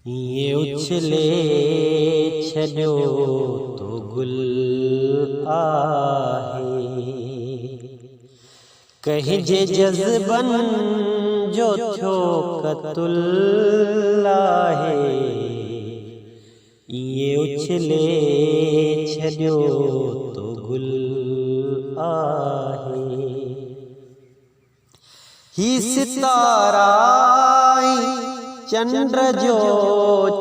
ये उछले छॾियो तो गुल आहे कहीं जे जज़बन जो थियो क़तल आहे। ये उछले छॾियो तो गुल आहे। ही सितारा चंद्र जो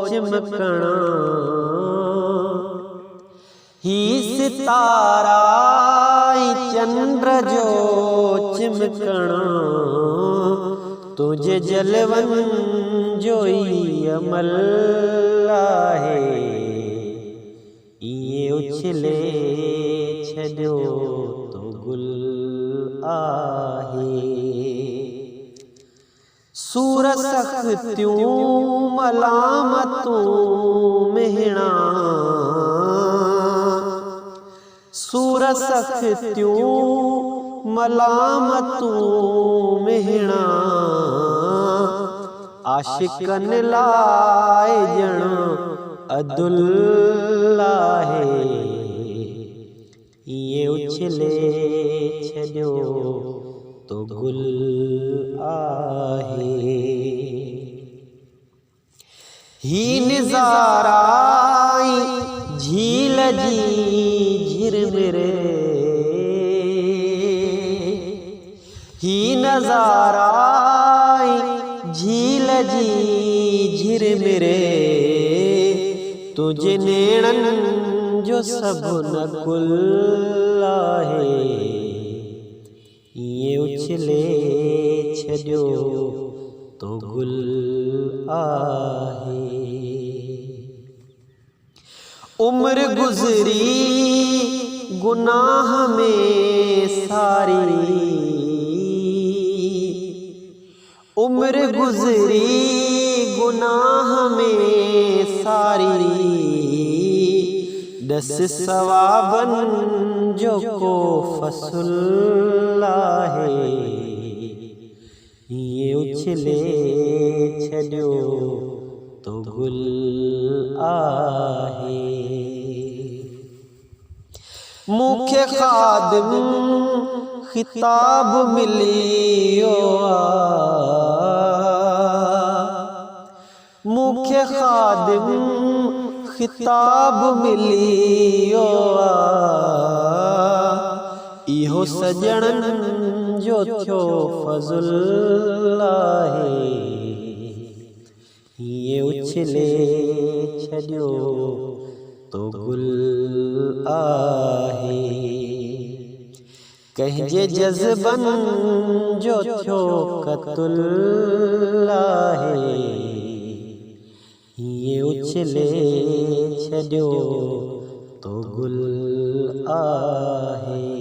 चिमकणा, ही सितारा चंद्र जो चिमकणा, तुझे जलवन जो ही अमल आहे। ये उछले छॾियो तो गुल आहे। सूर सख्तियूं मलामतूं मेहणा, सूर सख्तियूं मलामतूं मेहणा, आशिकन लाए जण अदुल आहे। ये उछले छॾियो तो गुल आहे। ही निज़ारा झील जी झिरमिरे, ही नज़ारा झील जी झिरमिरे, तुझे नेणन जो सबन कुल आहे। ये उछले छॾियो तो गुल आहे। उम्र गुज़री गुनाह में सारी, उम्र गुज़री गुनाह में सारी, दस सवाबन जो को फसूल आहे। ये उछले छॾियो तो गुल आहे। मूंखे ख़ादिम खिताब मिलियो मूंखे ख़ादिम खिताब मिलियो इहो सजणन जो थियो फज़ल आहे। ये उछले छॾियो तो गुल आहे। कंहिंजे जज़बन जो थियो क़तल आहे। ये उछले छॾियो तो गुल आहे।